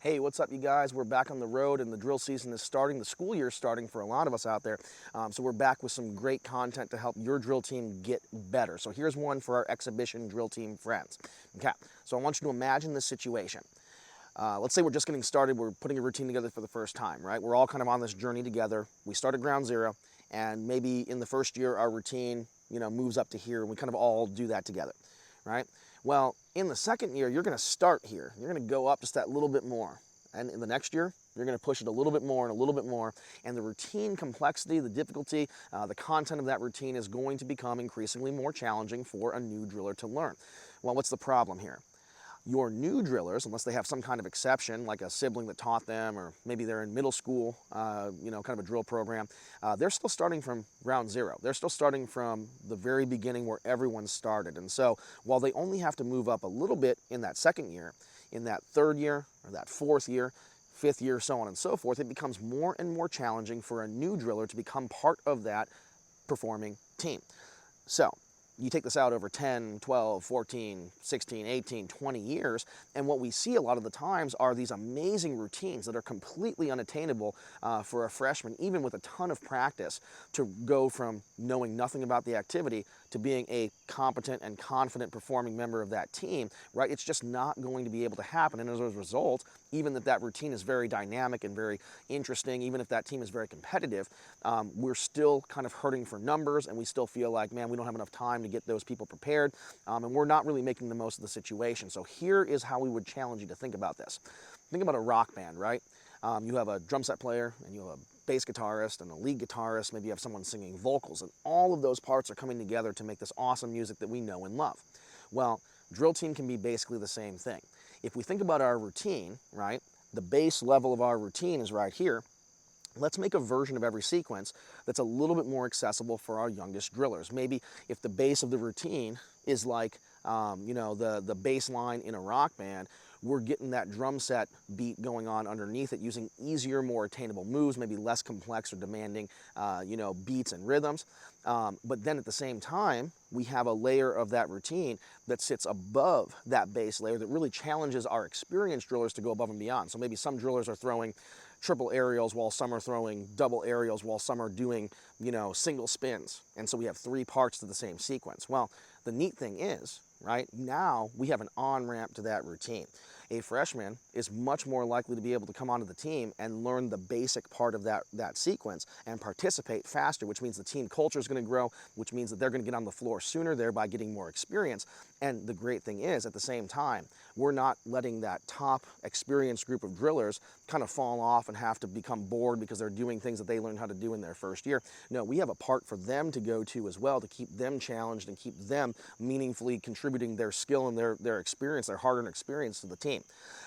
Hey, what's up, you guys? We're back on the road and the drill season is starting. The school year is starting for a lot of us out there. So we're back with some great content to help your drill team get better. So here's one for our exhibition drill team friends. Okay, so I want you to imagine this situation. Let's say we're just getting started. We're putting a routine together for the first time, right? We're all kind of on this journey together. We start at ground zero, and maybe in the first year, our routine, moves up to here, and we kind of all do that together, right? Well, in the second year, you're going to start here. You're going to go up just that little bit more. And in the next year, you're going to push it a little bit more and a little bit more. And the routine complexity, the difficulty, the content of that routine is going to become increasingly more challenging for a new driller to learn. Well, what's the problem here? Your new drillers, unless they have some kind of exception, like a sibling that taught them, or maybe they're in middle school, kind of a drill program, they're still starting from ground zero. They're still starting from the very beginning where everyone started. And so while they only have to move up a little bit in that second year, in that third year, or that fourth year, fifth year, so on and so forth, it becomes more and more challenging for a new driller to become part of that performing team. So you take this out over 10, 12, 14, 16, 18, 20 years, and what we see a lot of the times are these amazing routines that are completely unattainable for a freshman, even with a ton of practice, to go from knowing nothing about the activity to being a competent and confident performing member of that team, right? It's just not going to be able to happen, and as a result, even that routine is very dynamic and very interesting, even if that team is very competitive, we're still kind of hurting for numbers, and we still feel like, man, we don't have enough time to get those people prepared, and we're not really making the most of the situation. So here is how we would challenge you to think about this. Think about a rock band, right? You have a drum set player, and you have a bass guitarist and a lead guitarist, maybe you have someone singing vocals, and all of those parts are coming together to make this awesome music that we know and love. Well, drill team can be basically the same thing. If we think about our routine, right, the base level of our routine is right here. Let's make a version of every sequence that's a little bit more accessible for our youngest drillers. Maybe if the base of the routine is like, the bass line in a rock band, we're getting that drum set beat going on underneath it using easier, more attainable moves, maybe less complex or demanding, beats and rhythms. But then at the same time, we have a layer of that routine that sits above that base layer that really challenges our experienced drillers to go above and beyond. So maybe some drillers are throwing triple aerials while some are throwing double aerials while some are doing, single spins. And so we have three parts to the same sequence. Well, the neat thing is, right, now we have an on-ramp to that routine. A freshman is much more likely to be able to come onto the team and learn the basic part of that sequence and participate faster, which means the team culture is going to grow, which means that they're going to get on the floor sooner, thereby getting more experience. And the great thing is, at the same time, we're not letting that top experienced group of drillers kind of fall off and have to become bored because they're doing things that they learned how to do in their first year. No, we have a part for them to go to as well to keep them challenged and keep them meaningfully contributing their skill and their experience, their hard-earned experience to the team.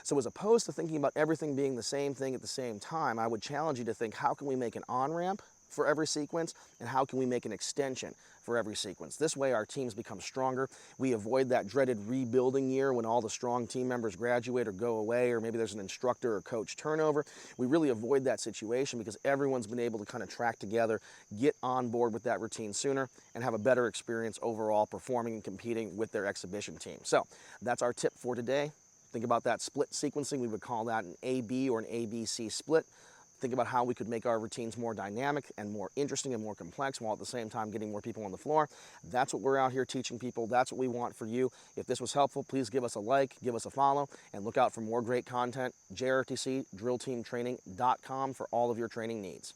So as opposed to thinking about everything being the same thing at the same time, I would challenge you to think, how can we make an on-ramp for every sequence, and how can we make an extension for every sequence? This way our teams become stronger. We avoid that dreaded rebuilding year when all the strong team members graduate or go away, or maybe there's an instructor or coach turnover. We really avoid that situation because everyone's been able to kind of track together, get on board with that routine sooner, and have a better experience overall performing and competing with their exhibition team. So that's our tip for today. Think about that split sequencing. We would call that an AB or an ABC split. Think about how we could make our routines more dynamic and more interesting and more complex while at the same time getting more people on the floor. That's what we're out here teaching people. That's what we want for you. If this was helpful, please give us a like, give us a follow, and look out for more great content. JRTC, drillteamtraining.com for all of your training needs.